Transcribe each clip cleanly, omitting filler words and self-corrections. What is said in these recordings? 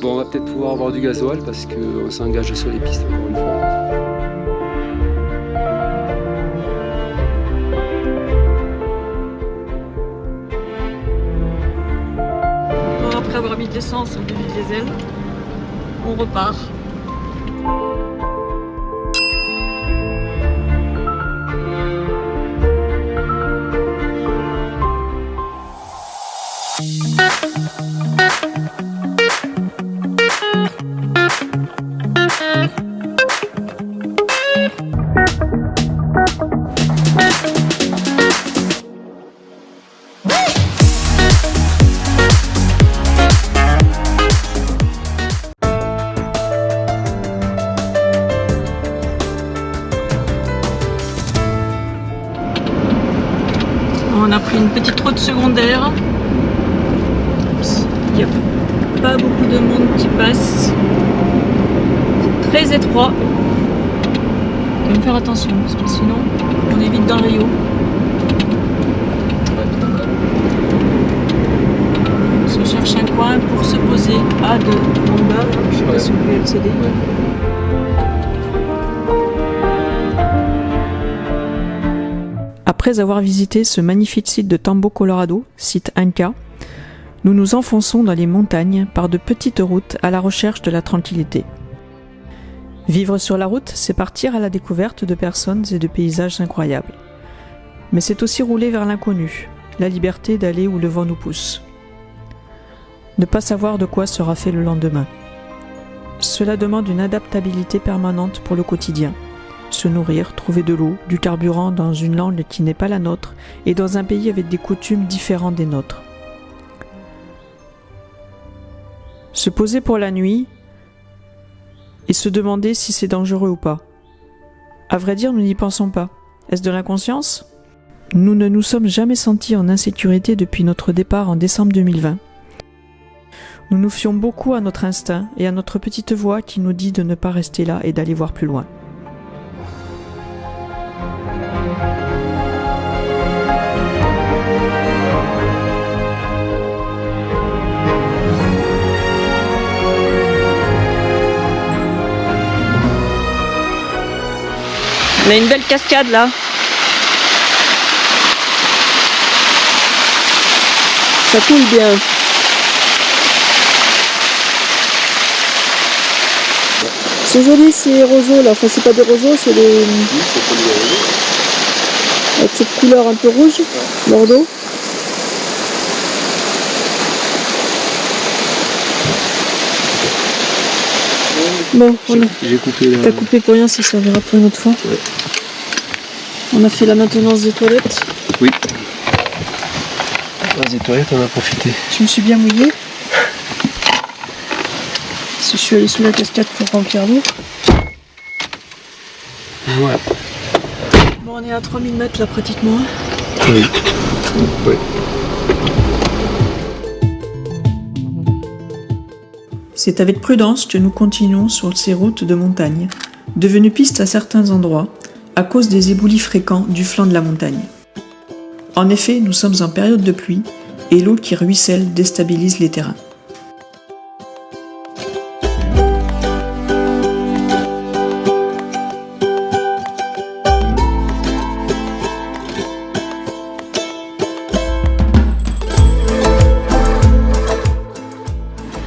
Bon, on va peut-être pouvoir avoir du gasoil parce qu'on s'engage sur les pistes encore une fois. Bon, après avoir mis de l'essence au début du diesel, on repart. On a pris une petite route secondaire. Il n'y a pas beaucoup de monde qui passe. C'est très étroit. Il faut même faire attention parce que sinon on est vite dans le Rio. On se cherche un coin pour se poser à de en bas. Je sais pas si vous pouvez accéder. Après avoir visité ce magnifique site de Tambo, Colorado, site Inca, nous nous enfonçons dans les montagnes par de petites routes à la recherche de la tranquillité. Vivre sur la route, c'est partir à la découverte de personnes et de paysages incroyables. Mais c'est aussi rouler vers l'inconnu, la liberté d'aller où le vent nous pousse. Ne pas savoir de quoi sera fait le lendemain. Cela demande une adaptabilité permanente pour le quotidien. Se nourrir, trouver de l'eau, du carburant dans une langue qui n'est pas la nôtre et dans un pays avec des coutumes différentes des nôtres. Se poser pour la nuit et se demander si c'est dangereux ou pas. À vrai dire, nous n'y pensons pas. Est-ce de l'inconscience ? Nous ne nous sommes jamais sentis en insécurité depuis notre départ en décembre 2020. Nous nous fions beaucoup à notre instinct et à notre petite voix qui nous dit de ne pas rester là et d'aller voir plus loin. On a une belle cascade là. Ça coule bien. C'est joli ces roseaux là. Enfin c'est pas des roseaux, c'est des... avec cette couleur un peu rouge, bordeaux. Bon, voilà. J'ai coupé là. T'as coupé pour rien, ça servira pour une autre fois. Ouais. On a fait la maintenance des toilettes. Oui. Les toilettes, on a profité. Je me suis bien mouillée. Parce que je suis allée sous la cascade pour remplir l'eau. Ouais. Bon, on est à 3000 mètres là pratiquement. Oui. Oui. C'est avec prudence que nous continuons sur ces routes de montagne, devenues pistes à certains endroits, à cause des éboulis fréquents du flanc de la montagne. En effet, nous sommes en période de pluie, et l'eau qui ruisselle déstabilise les terrains.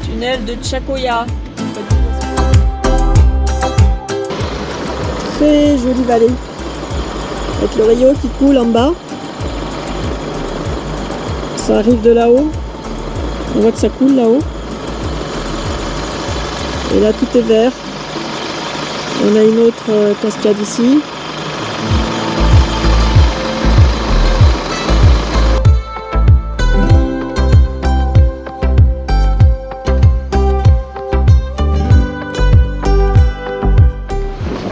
Tunnel de Chacoya. Très jolie vallée. Avec le Rio qui coule en bas. Ça arrive de là-haut. On voit que ça coule là-haut. Et là tout est vert. On a une autre cascade ici.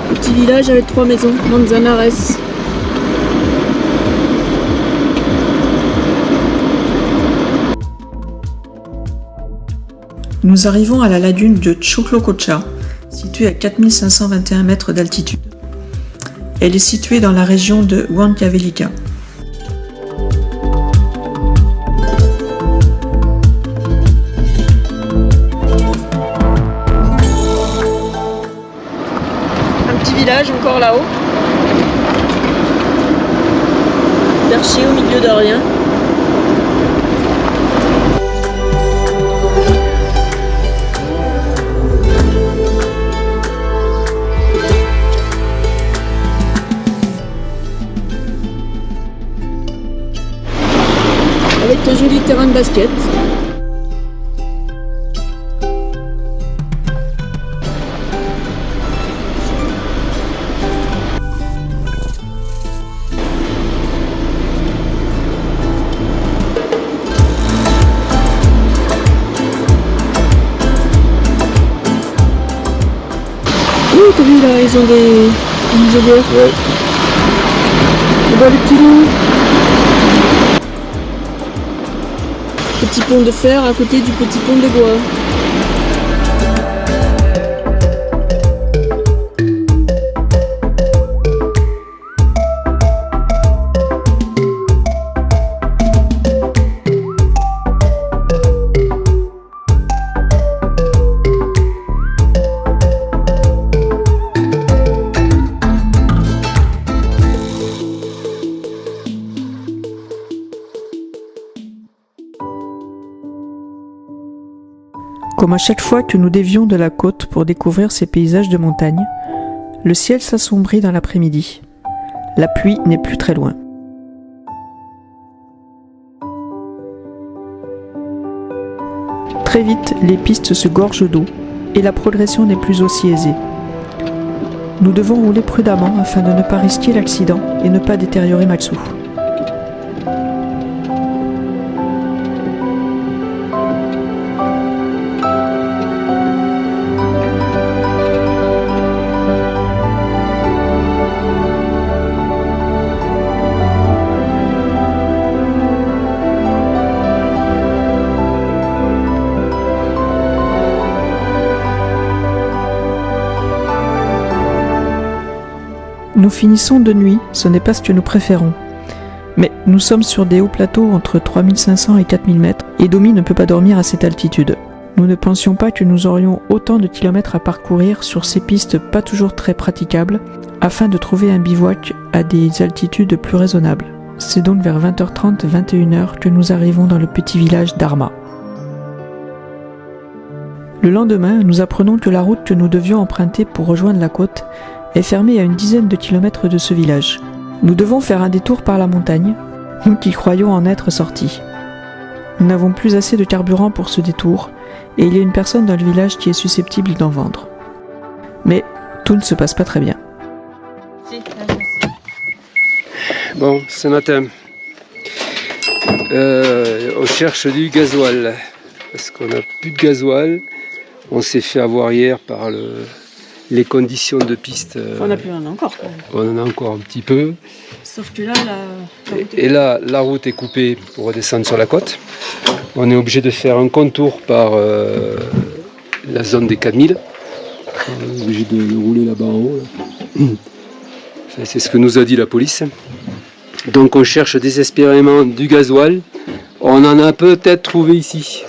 Petit village avec 3 maisons, Manzanares. Nous arrivons à la lagune de Choclococha, située à 4521 mètres d'altitude. Elle est située dans la région de Huancavelica. village encore là-haut. Perché au milieu de rien. Avec un joli terrain de basket. Oh, t'as vu là, ils ont des muselières. Ouais. Et bah, les petits loups. Petit pont de fer à côté du petit pont de bois. Comme à chaque fois que nous dévions de la côte pour découvrir ces paysages de montagne, le ciel s'assombrit dans l'après-midi. La pluie n'est plus très loin. Très vite, les pistes se gorgent d'eau et la progression n'est plus aussi aisée. Nous devons rouler prudemment afin de ne pas risquer l'accident et ne pas détériorer Matsu. Nous finissons de nuit, ce n'est pas ce que nous préférons. Mais nous sommes sur des hauts plateaux entre 3500 et 4000 mètres et Domi ne peut pas dormir à cette altitude. Nous ne pensions pas que nous aurions autant de kilomètres à parcourir sur ces pistes pas toujours très praticables afin de trouver un bivouac à des altitudes plus raisonnables. C'est donc vers 20h30, 21h que nous arrivons dans le petit village d'Arma. Le lendemain, nous apprenons que la route que nous devions emprunter pour rejoindre la côte est fermée à une dizaine de kilomètres de ce village. Nous devons faire un détour par la montagne, nous qui croyons en être sortis. Nous n'avons plus assez de carburant pour ce détour, et il y a une personne dans le village qui est susceptible d'en vendre. Mais tout ne se passe pas très bien. Bon, ce matin, on cherche du gasoil, parce qu'on n'a plus de gasoil. On s'est fait avoir hier par les conditions de piste. On a plus, on en a encore. On en a encore un petit peu. Sauf que là, la route est... Et là, la route est coupée pour redescendre sur la côte. On est obligé de faire un contour par la zone des 4000. On est obligé de rouler là-bas en haut. Là. C'est ce que nous a dit la police. Donc on cherche désespérément du gasoil. On en a peut-être trouvé ici.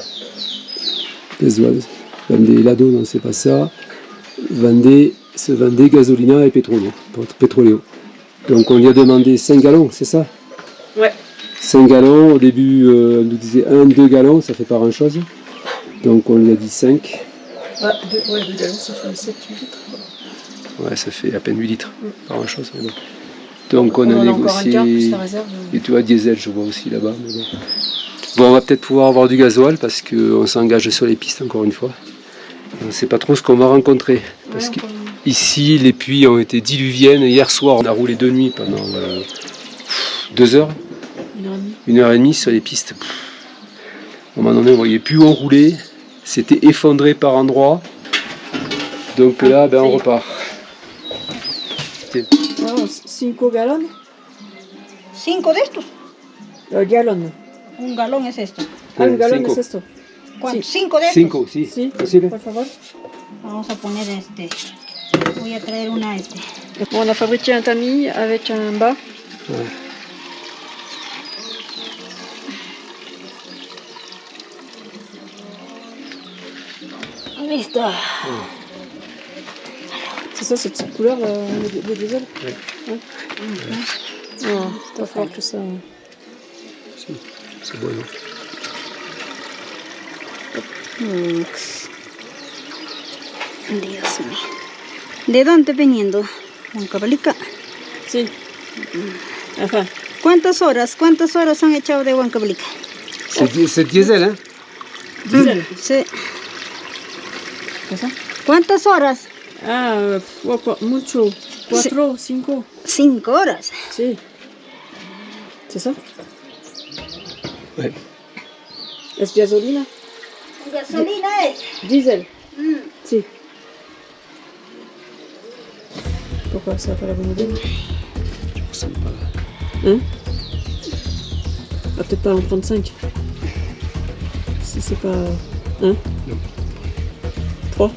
Gasoil. Vendée Lado, non c'est pas ça. Vendée Gasolina et Petroleo. Donc on lui a demandé 5 gallons, c'est ça? Ouais. 5 gallons, au début on nous disait 1-2 gallons, ça fait pas grand chose. Donc on lui a dit 5. Ah, 2 gallons, ça fait 7-8 litres. Ouais, ça fait à peine 8 litres, pas grand chose. Mais bon. Donc on a négocié. Encore un quart plus la réserve. Et tu vois, diesel, je vois aussi là-bas. Mais bon. Bon, on va peut-être pouvoir avoir du gasoil parce qu'on s'engage sur les pistes encore une fois. On ne sait pas trop ce qu'on va rencontrer. Parce que ici, les pluies ont été diluviennes. Hier soir, on a roulé de nuit pendant 2 heures. 1h30 sur les pistes. À un moment donné, on ne voyait plus où on roulait. C'était effondré par endroits. Donc là, ben, on repart. 5 gallons. 5 de estos. Gallon. Un galón es esto. Un gallon cinco. es esto. ¿Cuánto? Sí. 5 de estos. 5, sí. Sí, Posible. por favor. Vamos a poner este. Voy a traer una este. Bon, on a fabriqué un tamis avec un bas. Ouais. Listo. C'est ça, cette petite couleur, le diesel? Oui. Ouais. Non, c'est pas fort que ça. Si, c'est bon, non? Dios mío. ¿De dónde veniendo? Huancavelica. Si. Enfin, ¿Cuántas horas han echado de Huancavelica? C'est diesel, hein? diesel. Sí. C'est ça? ¿Cuántas horas? Ah, mucho. 4, 5. 5 horas. Si. C'est ça? Ouais. Es gasolina? Gasolina es. Diesel. Si. Pourquoi ça n'a pas la bonne idée? C'est pas... Hein? Ah, peut-être pas en prendre 5. Si c'est pas... Hein? Non. 3.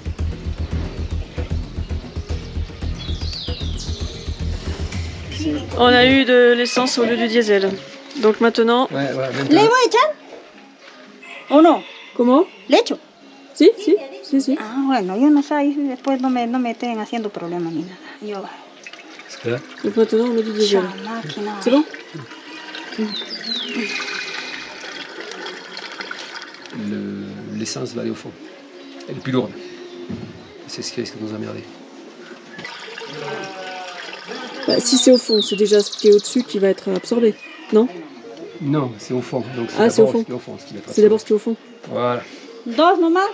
On a eu de l'essence au lieu du diesel. Donc maintenant... Ouais, voilà, ¿Le maintenant... voy a echar? ¿O no? Comment? ¿Le echo? Si, si, si, si. Ah, bueno, yo no sé, ahí después no me estén haciendo problemas ni nada. Yo, Parce que là, Donc maintenant on met du diesel. esa máquina. C'est bon? l'essence va aller au fond. Elle est plus lourde. C'est ce qui risque de nous emmerder. Bah, si c'est au fond, c'est déjà ce qui est au-dessus qui va être absorbé, non? Non, c'est au fond. Donc Ah, c'est au d'abord fond. ce qui est au fond. Ce qui va être C'est d'abord ce qui est au fond. Voilà. Dos nomás.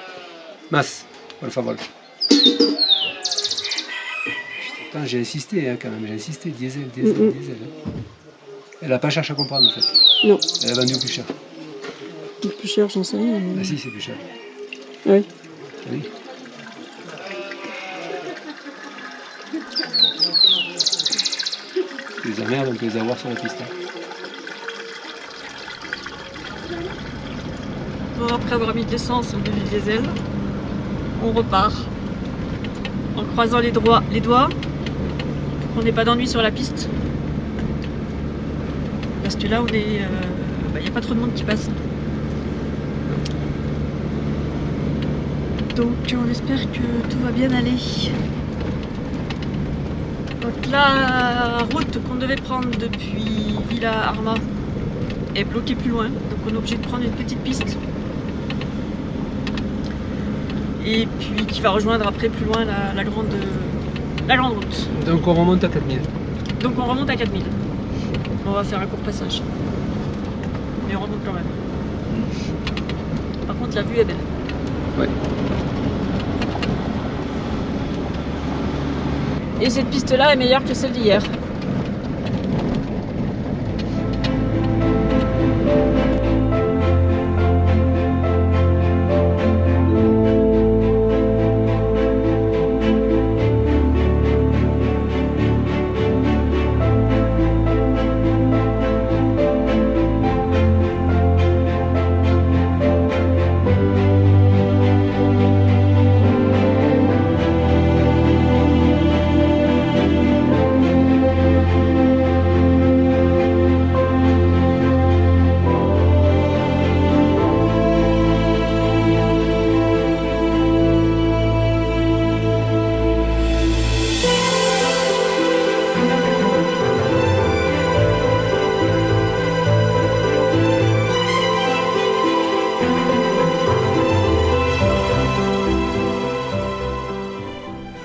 Mas, por favor. Putain, j'ai insisté hein, quand même, j'ai insisté. Diesel, diesel, diesel. Hein. Elle n'a pas cherché à comprendre en fait. Non. Elle a vendu au plus cher. Le plus cher, j'en sais rien. Mais... Ah si, c'est plus cher. Ah oui. Oui. Les emmerdes, on peut les avoir sur la piste. Hein. Bon, après avoir mis de l'essence au lieu du diesel, on repart en croisant les doigts pour qu'on n'ait pas d'ennui sur la piste. Parce que là, il n'y a pas trop de monde qui passe. Donc on espère que tout va bien aller. Donc la route qu'on devait prendre depuis Villa Arma est bloquée plus loin. Donc on est obligé de prendre une petite piste. Et puis qui va rejoindre après plus loin la grande route. Donc on remonte à 4000. Donc on remonte à 4000. On va faire un court passage. Mais on remonte quand même. Par contre la vue est belle. Ouais. Et cette piste-là est meilleure que celle d'hier.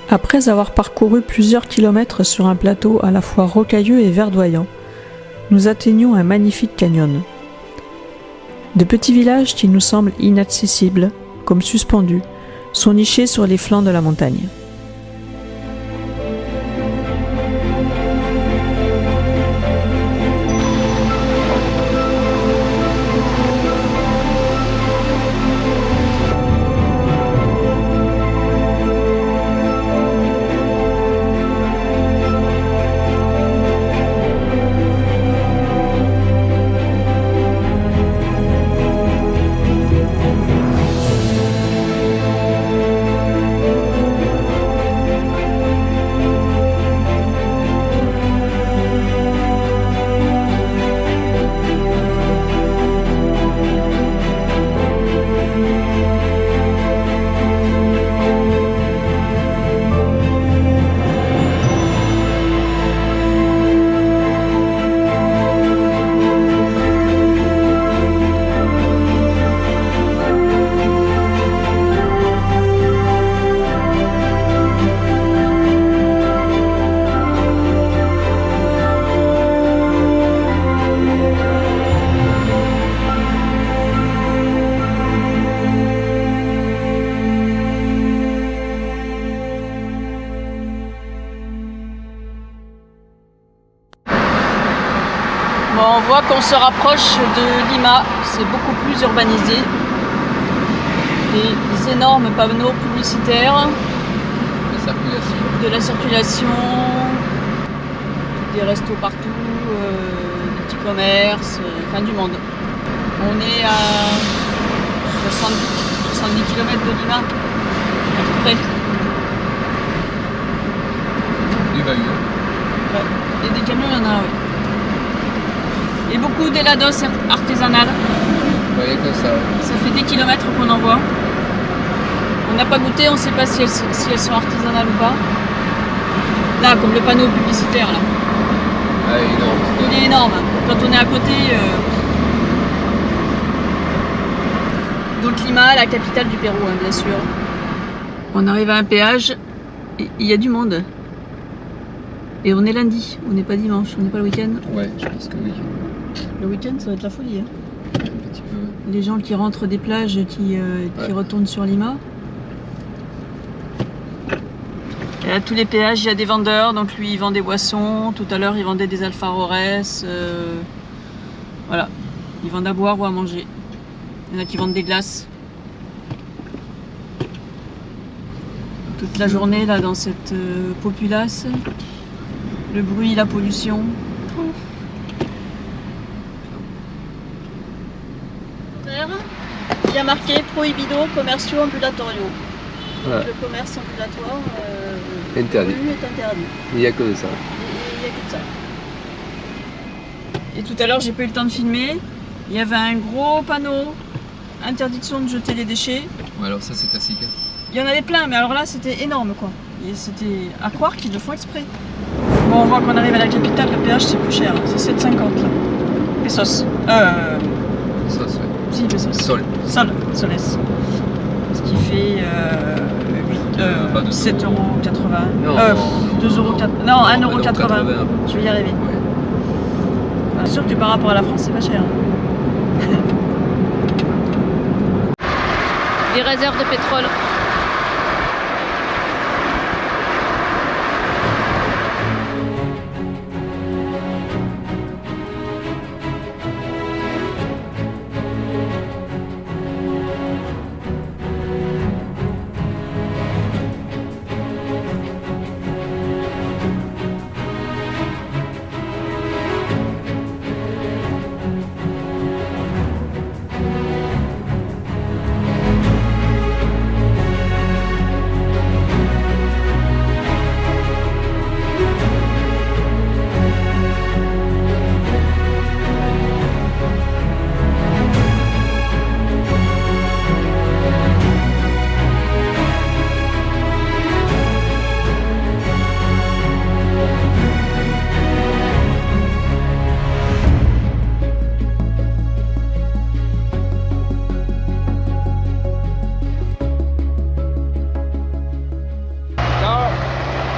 Après avoir parcouru plusieurs kilomètres sur un plateau à la fois rocailleux et verdoyant, nous atteignons un magnifique canyon. De petits villages qui nous semblent inaccessibles, comme suspendus, sont nichés sur les flancs de la montagne. voit qu'on se rapproche de Lima, c'est beaucoup plus urbanisé. Des énormes panneaux publicitaires, de la circulation, des restos partout, des petits commerces, enfin du monde. On est à 70 km de Lima, à peu près. Du bahut. Ouais. Et des camions, il y en a, oui. Et beaucoup d'helados artisanales. Ouais, il y a que ça. Ça fait des kilomètres qu'on en voit. On n'a pas goûté, on ne sait pas si elles sont artisanales ou pas. Là, comme le panneau publicitaire, là. Ah, énorme. Il est énorme. Quand on est à côté... Donc Lima, la capitale du Pérou, hein, bien sûr. On arrive à un péage, et il y a du monde. Et on est lundi, on n'est pas dimanche, on n'est pas le week-end. Ouais, je pense que oui. Le week-end, ça va être la folie. Hein. Un petit peu. Les gens qui rentrent des plages, qui retournent sur Lima. Et à tous les péages, il y a des vendeurs. Donc lui, il vend des boissons. Tout à l'heure, il vendait des alfarores. Voilà. Ils vendent à boire ou à manger. Il y en a qui vendent des glaces. Toute la journée, là, dans cette populace. Le bruit, la pollution. Il y a marqué Prohibido commerciaux ambulatoriaux. Voilà. Le commerce ambulatoire Interdit. est interdit. Il n'y a que ça. Il n'y a que ça. Et tout à l'heure, j'ai pas eu le temps de filmer. Il y avait un gros panneau interdiction de jeter les déchets. Ouais, alors ça c'est classique. Hein. Il y en avait plein, mais alors là, c'était énorme quoi. Et c'était à croire qu'ils le font exprès. Bon, on voit qu'on arrive à la capitale, le péage c'est plus cher, c'est 7,50 là. Pesos. Ça se fait. Si, pesos. Sol. Soles. Ce qui fait 7,80 €. Non, 2 €. Non, 1,80 €. 1,80 €. Je vais y arriver. Ouais. C'est sûr que par rapport à la France, c'est pas cher. Les réserves de pétrole.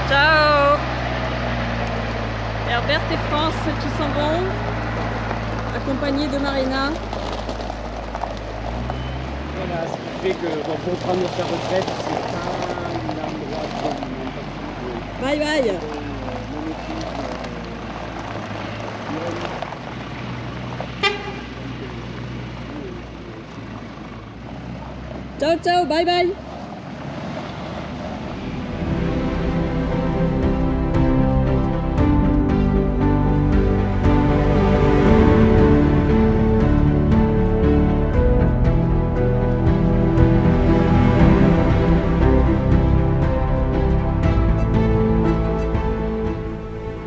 Ciao. Herbert et France qui s'en vont, accompagnés de Marina. Voilà, ce qui fait que bon, pour prendre sa retraite, c'est pas l'endroit Bye bye. Ciao ciao, bye bye.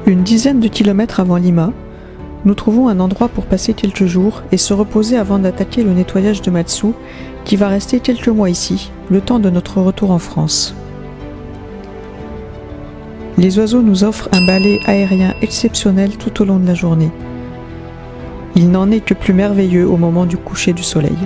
Une dizaine de kilomètres avant Lima, nous trouvons un endroit pour passer quelques jours et se reposer avant d'attaquer le nettoyage de Matsu, qui va rester quelques mois ici, le temps de notre retour en France. Les oiseaux nous offrent un balai aérien exceptionnel tout au long de la journée. Il n'en est que plus merveilleux au moment du coucher du soleil.